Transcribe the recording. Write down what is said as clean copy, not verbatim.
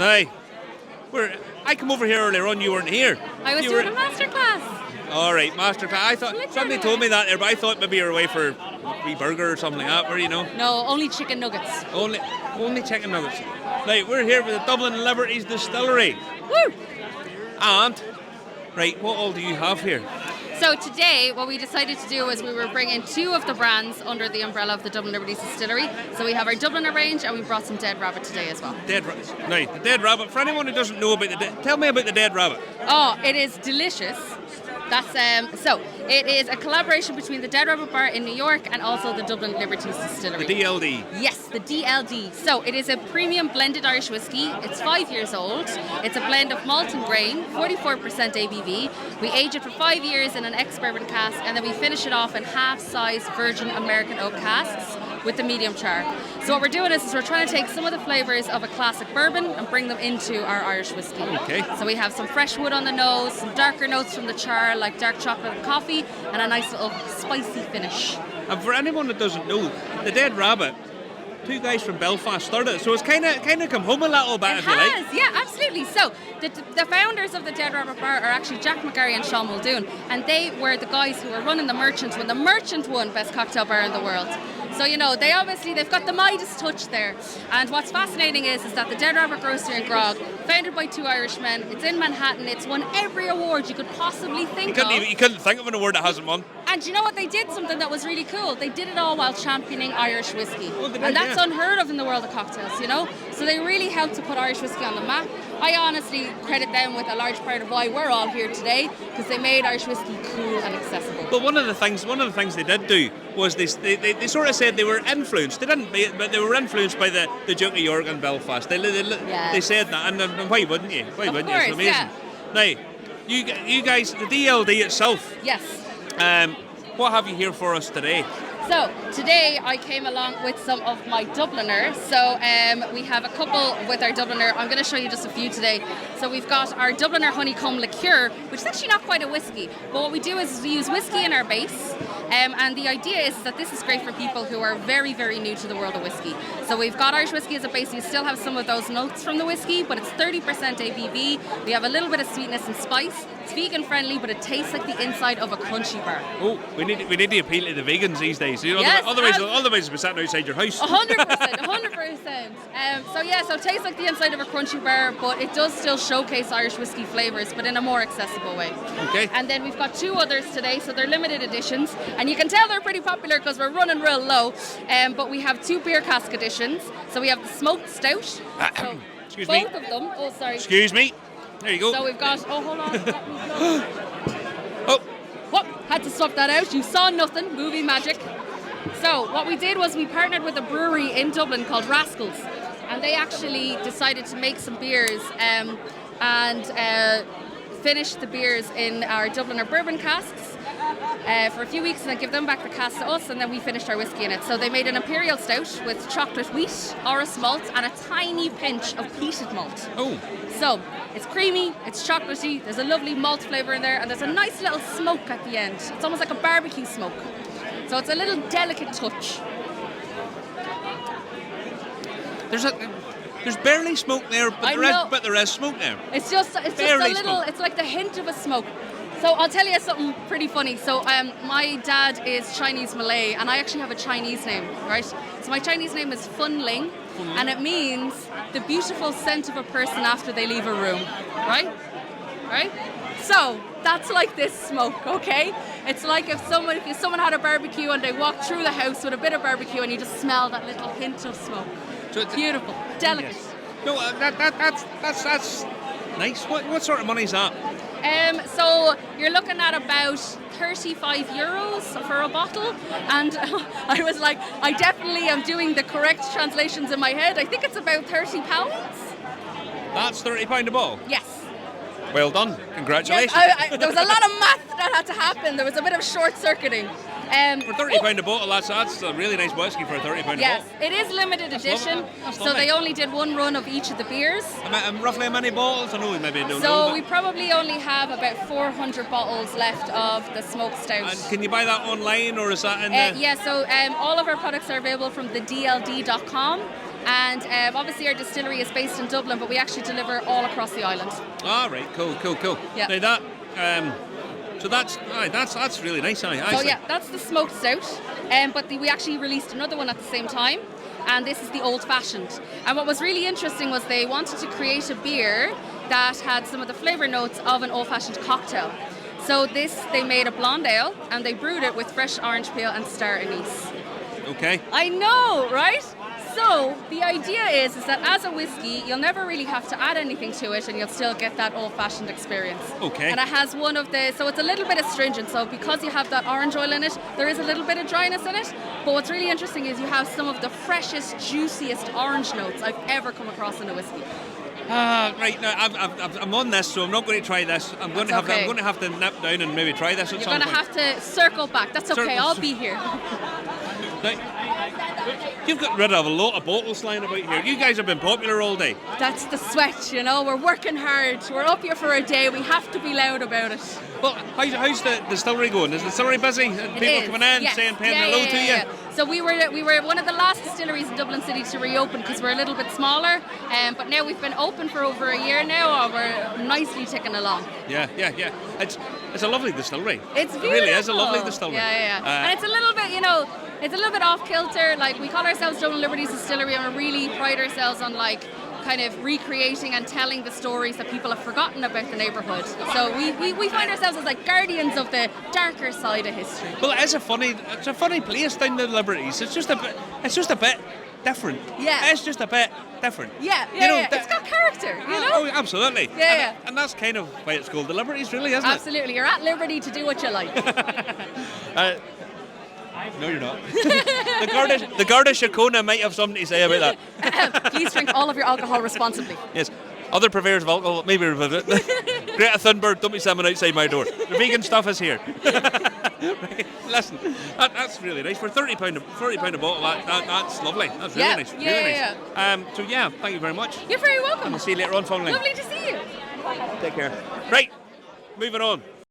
Aye. I come over here earlier on, you weren't here. I was doing a masterclass. All right, masterclass. I thought somebody told me that there, but I thought maybe you were away for a wee burger or something like that. Where you know? No, only chicken nuggets. Only chicken nuggets. Right, we're here with the Dublin Liberties Distillery. Woo! And right, what all do you have here? So today, what we decided to do was we were bringing two of the brands under the umbrella of the Dublin Liberties Distillery. So we have our Dubliner range, and we brought some Dead Rabbit today as well. Right, the Dead Rabbit. For anyone who doesn't know about tell me about the Dead Rabbit. Oh, it is delicious. So it is a collaboration between the Dead Rabbit Bar in New York and also the Dublin Liberties Distillery. The DLD. Yes, the DLD. So it is a premium blended Irish whiskey. It's 5 years old. It's a blend of malt and grain, 44% ABV. We age it for 5 years in an ex-bourbon cask, and then we finish it off in half-size virgin American oak casks with the medium char. So what we're doing is we're trying to take some of the flavours of a classic bourbon and bring them into our Irish whiskey. Okay. So we have some fresh wood on the nose, some darker notes from the char like dark chocolate and coffee, and a nice little spicy finish. And for anyone that doesn't know, the Dead Rabbit, two guys from Belfast started it, so it's kind of come home a little bit, if you like. Yeah, absolutely. So the founders of the Dead Rabbit Bar are actually Jack McGarry and Sean Muldoon, and they were the guys who were running the Merchant when the Merchant won Best Cocktail Bar in the World. So, you know, they've got the Midas touch there. And what's fascinating is that the Dead Rabbit Grocery and Grog, founded by two Irishmen, it's in Manhattan, it's won every award you could possibly think of. You couldn't think of an award that hasn't won. And you know what? They did something that was really cool. They did it all while championing Irish whiskey. And that's unheard of in the world of cocktails, you know? So they really helped to put Irish whiskey on the map. I honestly credit them with a large part of why we're all here today, because they made Irish whiskey cool and accessible. But one of the things they did do was they sort of said they were influenced. They didn't, but they were influenced by the Duke of York and Belfast. They said that, and why wouldn't you? Why wouldn't you? It's amazing. Yeah. Now, you guys, the DLD itself. Yes. What have you here for us today? So today I came along with some of my Dubliners. So we have a couple with our Dubliner. I'm going to show you just a few today. So we've got our Dubliner Honeycomb Liqueur, which is actually not quite a whiskey. But what we do is we use whiskey in our base. And the idea is that this is great for people who are very, very new to the world of whiskey. So we've got Irish whiskey as a base. You still have some of those notes from the whiskey, but it's 30% ABV. We have a little bit of sweetness and spice. It's vegan friendly, but it tastes like the inside of a crunchy bar. Oh, we need to appeal to the vegans these days. You know, yes, otherwise we're sitting outside your house. 100%. So it tastes like the inside of a crunchy bar, but it does still showcase Irish whiskey flavours, but in a more accessible way. Okay. And then we've got two others today, so they're limited editions, and you can tell they're pretty popular because we're running real low. But we have two beer cask editions. So we have the smoked stout. Excuse me. Both of them. Oh, sorry. Excuse me. There you go. So we've got. Oh, hold on. Let me look. Oh. What? Had to swap that out. You saw nothing. Movie magic. So what we did was we partnered with a brewery in Dublin called Rascals, and they actually decided to make some beers and finish the beers in our Dubliner bourbon casks for a few weeks, and then give them back the cask to us, and then we finished our whiskey in it. So they made an imperial stout with chocolate wheat, orris malt, and a tiny pinch of peated malt. Oh. So it's creamy, it's chocolatey, there's a lovely malt flavour in there, and there's a nice little smoke at the end. It's almost like a barbecue smoke. So it's a little delicate touch. There's barely smoke there, but there is smoke there. It's just a little. Smoke. It's like the hint of a smoke. So I'll tell you something pretty funny. So my dad is Chinese Malay, and I actually have a Chinese name, right? So my Chinese name is Fun Ling, and it means the beautiful scent of a person after they leave a room, right? Right? So that's like this smoke, okay? It's like if someone had a barbecue and they walked through the house with a bit of barbecue and you just smell that little hint of smoke. So it's beautiful, delicate. Yes. No, that's nice. What sort of money is that? So you're looking at about €35 for a bottle, and I was like, I definitely am doing the correct translations in my head. I think it's about £30. That's £30 a bottle? Yes. Well done. Congratulations. Yes, there was a lot of math that had to happen. There was a bit of short-circuiting. For £30 a bottle, that's a really nice whiskey for a £30 a bottle. Yes, it is limited edition, so they only did one run of each of the beers. Roughly how many bottles? I know we maybe don't know. So we probably only have about 400 bottles left of the smoked stout. And can you buy that online, or is that in the... Yeah, so all of our products are available from the DLD.com. And obviously our distillery is based in Dublin, but we actually deliver all across the island. All right, cool. Yeah. Now so that's really nice. So yeah, that's the smoked stout. But we actually released another one at the same time, and this is the old fashioned. And what was really interesting was they wanted to create a beer that had some of the flavour notes of an old fashioned cocktail. So they made a blonde ale, and they brewed it with fresh orange peel and star anise. Okay. I know, right? So the idea is that as a whiskey, you'll never really have to add anything to it, and you'll still get that old-fashioned experience. Okay. And it has so it's a little bit astringent. So because you have that orange oil in it, there is a little bit of dryness in it. But what's really interesting is you have some of the freshest, juiciest orange notes I've ever come across in a whiskey. Right now, I'm on this, so I'm not going to try this. I'm going to have to nip down and maybe try this at some point. You're going to have to circle back. That's okay. I'll be here. You've got rid of a lot of bottles lying about here. You guys have been popular all day. That's the sweat, We're working hard. We're up here for a day. We have to be loud about it. Well, how's the distillery going? Is the distillery busy? People coming in, saying hello to you? Yeah. So we were one of the last distilleries in Dublin City to reopen because we're a little bit smaller. But now we've been open for over a year now, and we're nicely ticking along. Yeah. It's a lovely distillery. It's beautiful. It really is a lovely distillery. Yeah. And it's a little bit, it's a little bit off kilter. Like, we call ourselves Dublin Liberties Distillery, and we really pride ourselves on kind of recreating and telling the stories that people have forgotten about the neighbourhood. So we find ourselves as guardians of the darker side of history. Well, it's a funny place down the Liberties. It's just a bit different. Yeah. It's just a bit different. Yeah. It's got character, Oh, absolutely. Yeah. And that's kind of why it's called the Liberties, really, isn't it? Absolutely. You're at liberty to do what you like. No, you're not. the Garda Síochána might have something to say about that. Please drink all of your alcohol responsibly. Yes. Other purveyors of alcohol, maybe Greta Thunberg, don't be salmon outside my door. The vegan stuff is here. Right. Listen, that's really nice. For £30 a bottle, that's lovely. That's really nice. Really nice. So thank you very much. You're very welcome. And we'll see you later on, phone line. Lovely to see you. Take care. Right, moving on.